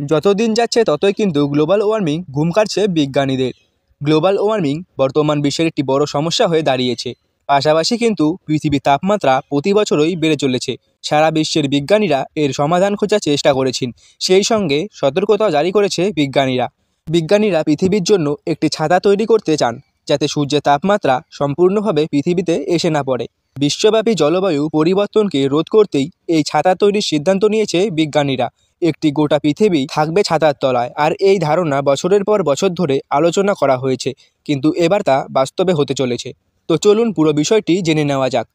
যত দিন যাচ্ছে ততই কিন্তু গ্লোবাল ওয়ার্মিং ঘুম কাটছে বিজ্ঞানীদের। গ্লোবাল ওয়ার্মিং বর্তমান বিশ্বের একটি বড় সমস্যা হয়ে দাঁড়িয়েছে। পাশাপাশি কিন্তু পৃথিবীর তাপমাত্রা প্রতি বছরই বেড়ে চলেছে। সারা বিশ্বের বিজ্ঞানীরা এর সমাধান খোঁজার চেষ্টা করেছেন। সেই সঙ্গে সতর্কতা জারি করেছে বিজ্ঞানীরা পৃথিবীর জন্য একটি ছাতা তৈরি করতে চান, যাতে সূর্যের তাপমাত্রা সম্পূর্ণভাবে পৃথিবীতে এসে না পড়ে। বিশ্বব্যাপী জলবায়ু পরিবর্তনকে রোধ করতেই এই ছাতা তৈরির সিদ্ধান্ত নিয়েছে বিজ্ঞানীরা। একটি গোটা পৃথিবী থাকবে ছাতার তলায়, আর এই ধারণা বছরের পর বছর ধরে আলোচনা করা হয়েছে, কিন্তু এবার তা বাস্তবে হতে চলেছে। তো চলুন পুরো বিষয়টি জেনে নেওয়া যাক।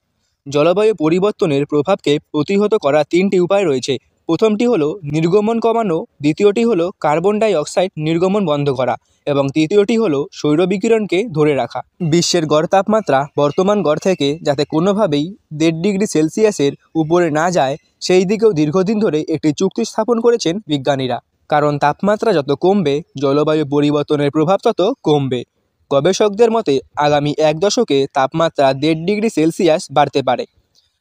জলবায়ু পরিবর্তনের প্রভাবকে প্রতিহত করার তিনটি উপায় রয়েছে। প্রথমটি হলো নির্গমন কমানো, দ্বিতীয়টি হলো কার্বন ডাই অক্সাইড নির্গমন বন্ধ করা এবং তৃতীয়টি হলো সৌরবিকিরণকে ধরে রাখা। বিশ্বের গড় তাপমাত্রা বর্তমান গড় থেকে যাতে কোনোভাবেই 1.5 ডিগ্রি সেলসিয়াসের উপরে না যায়, সেই দিকেও দীর্ঘদিন ধরে একটি চুক্তি স্থাপন করেছেন বিজ্ঞানীরা। কারণ তাপমাত্রা যত কমবে, জলবায়ু পরিবর্তনের প্রভাব তত কমবে। গবেষকদের মতে আগামী 1 দশকে তাপমাত্রা 1.5 ডিগ্রি সেলসিয়াস বাড়তে পারে,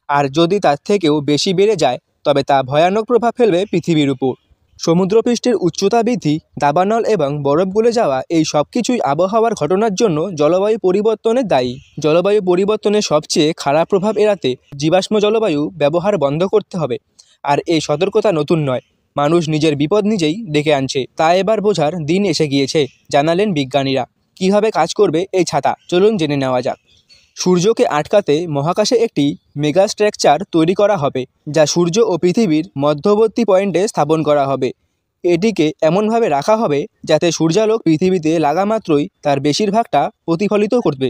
আর যদি তার থেকেও বেশি বেড়ে যায় তবে তা ভয়ানক প্রভাব ফেলবে পৃথিবীর উপর। সমুদ্রপৃষ্ঠের উচ্চতা বৃদ্ধি, দাবানল এবং বরফ গলে যাওয়া, এই সব কিছুই আবহাওয়ার ঘটনার জন্য জলবায়ু পরিবর্তনের দায়ী। জলবায়ু পরিবর্তনের সবচেয়ে খারাপ প্রভাব এড়াতে জীবাশ্ম জলবায়ু ব্যবহার বন্ধ করতে হবে। আর এই সতর্কতা নতুন নয়, মানুষ নিজের বিপদ নিজেই ডেকে আনছে। তা এবার বোঝার দিন এসে গিয়েছে, জানালেন বিজ্ঞানীরা। কীভাবে কাজ করবে এই ছাতা, চলুন জেনে নেওয়া যাক। সূর্যকে আটকাতে মহাকাশে একটি মেগা স্ট্রাকচার তৈরি করা হবে, যা সূর্য ও পৃথিবীর মধ্যবর্তী পয়েন্টে স্থাপন করা হবে। এটিকে এমনভাবে রাখা হবে যাতে সূর্যালোক পৃথিবীতে লাগা মাত্রই তার বেশিরভাগটা প্রতিফলিত করবে।